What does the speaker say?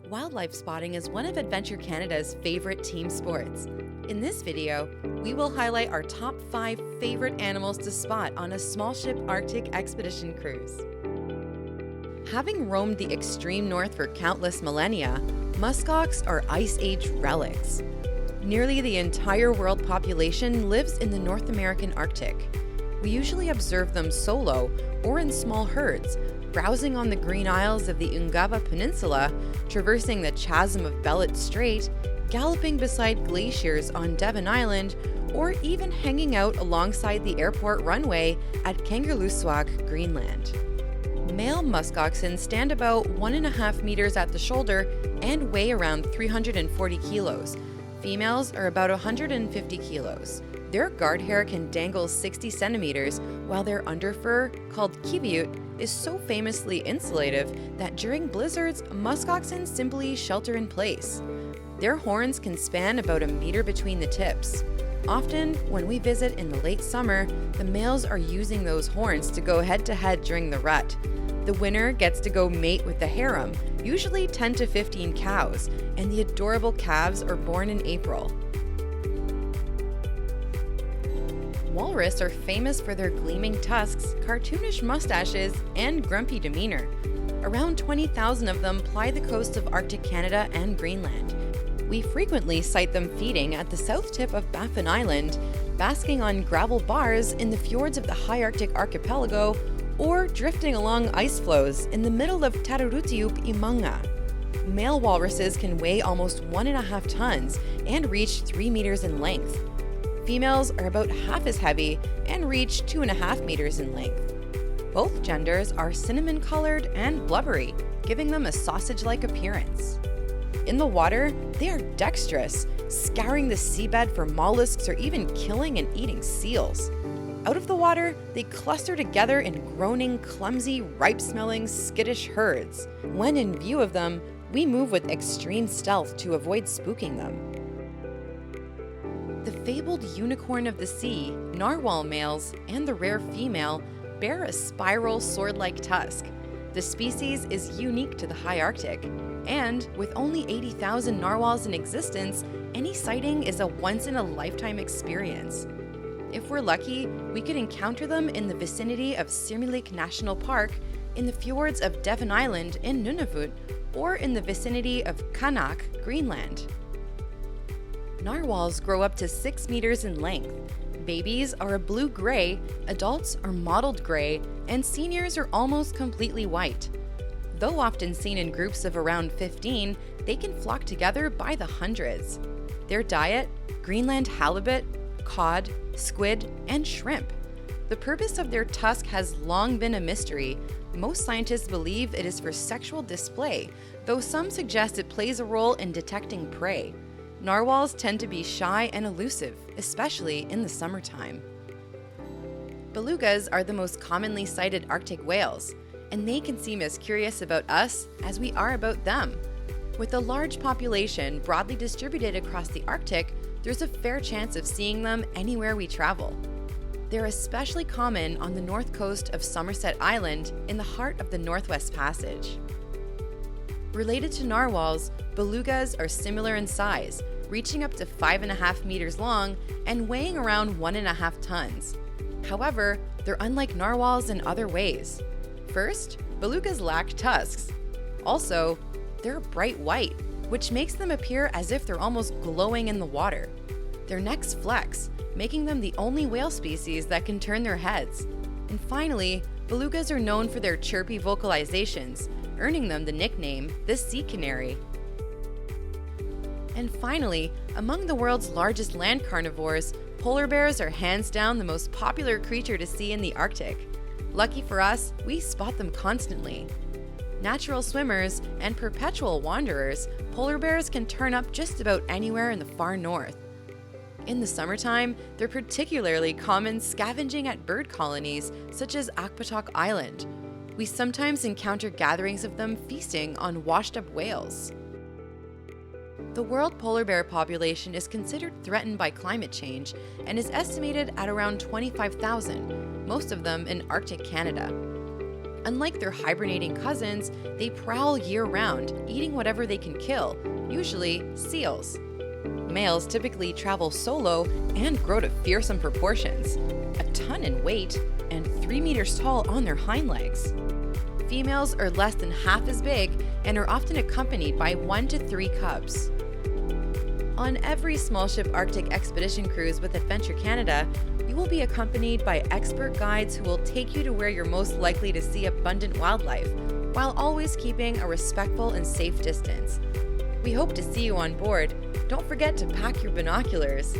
Wildlife spotting is one of Adventure Canada's favorite team sports. In this video, we will highlight our top 5 favorite animals to spot on a small ship Arctic expedition cruise. Having roamed the extreme north for countless millennia, muskox are Ice Age relics. Nearly the entire world population lives in the North American Arctic. We usually observe them solo or in small herds, browsing on the green isles of the Ungava Peninsula, traversing the chasm of Bellot Strait, galloping beside glaciers on Devon Island, or even hanging out alongside the airport runway at Kangerlussuaq, Greenland. Male muskoxen stand about 1.5 meters at the shoulder and weigh around 340 kilos. Females are about 150 kilos. Their guard hair can dangle 60 centimeters, while their underfur, called kiviut, is so famously insulative that during blizzards, muskoxen simply shelter in place. Their horns can span about a meter between the tips. Often, when we visit in the late summer, the males are using those horns to go head-to-head during the rut. The winner gets to go mate with the harem, usually 10 to 15 cows, and the adorable calves are born in April. Walrus are famous for their gleaming tusks, cartoonish mustaches, and grumpy demeanor. Around 20,000 of them ply the coasts of Arctic Canada and Greenland. We frequently sight them feeding at the south tip of Baffin Island, basking on gravel bars in the fjords of the high Arctic archipelago, or drifting along ice floes in the middle of Tararutiup Imanga. Male walruses can weigh almost 1.5 tons and reach 3 meters in length. Females are about half as heavy and reach 2.5 meters in length. Both genders are cinnamon-colored and blubbery, giving them a sausage-like appearance. In the water, they are dexterous, scouring the seabed for mollusks or even killing and eating seals. Out of the water, they cluster together in groaning, clumsy, ripe-smelling, skittish herds. When in view of them, we move with extreme stealth to avoid spooking them. The fabled unicorn of the sea, narwhal males, and the rare female bear a spiral sword-like tusk. The species is unique to the high Arctic, and with only 80,000 narwhals in existence, any sighting is a once-in-a-lifetime experience. If we're lucky, we could encounter them in the vicinity of Sirmilik National Park, in the fjords of Devon Island in Nunavut, or in the vicinity of Qaanaaq, Greenland. Narwhals grow up to 6 meters in length. Babies are a blue-gray, adults are mottled gray, and seniors are almost completely white. Though often seen in groups of around 15, they can flock together by the hundreds. Their diet: Greenland halibut, cod, squid, and shrimp. The purpose of their tusk has long been a mystery. Most scientists believe it is for sexual display, though some suggest it plays a role in detecting prey. Narwhals tend to be shy and elusive, especially in the summertime. Belugas are the most commonly sighted Arctic whales, and they can seem as curious about us as we are about them. With a large population broadly distributed across the Arctic, there's a fair chance of seeing them anywhere we travel. They're especially common on the north coast of Somerset Island in the heart of the Northwest Passage. Related to narwhals, belugas are similar in size, reaching up to 5.5 meters long and weighing around 1.5 tons. However, they're unlike narwhals in other ways. First, belugas lack tusks. Also, they're bright white, which makes them appear as if they're almost glowing in the water. Their necks flex, making them the only whale species that can turn their heads. And finally, belugas are known for their chirpy vocalizations, earning them the nickname the sea canary. And finally, among the world's largest land carnivores, polar bears are hands down the most popular creature to see in the Arctic. Lucky for us, we spot them constantly. Natural swimmers and perpetual wanderers, polar bears can turn up just about anywhere in the far north. In the summertime, they're particularly common scavenging at bird colonies such as Akpatok Island. We sometimes encounter gatherings of them feasting on washed-up whales. The world polar bear population is considered threatened by climate change and is estimated at around 25,000, most of them in Arctic Canada. Unlike their hibernating cousins, they prowl year-round, eating whatever they can kill, usually seals. Males typically travel solo and grow to fearsome proportions, a ton in weight and 3 meters tall on their hind legs. Females are less than half as big and are often accompanied by 1 to 3 cubs. On every small ship Arctic expedition cruise with Adventure Canada, you will be accompanied by expert guides who will take you to where you're most likely to see abundant wildlife, while always keeping a respectful and safe distance. We hope to see you on board. Don't forget to pack your binoculars.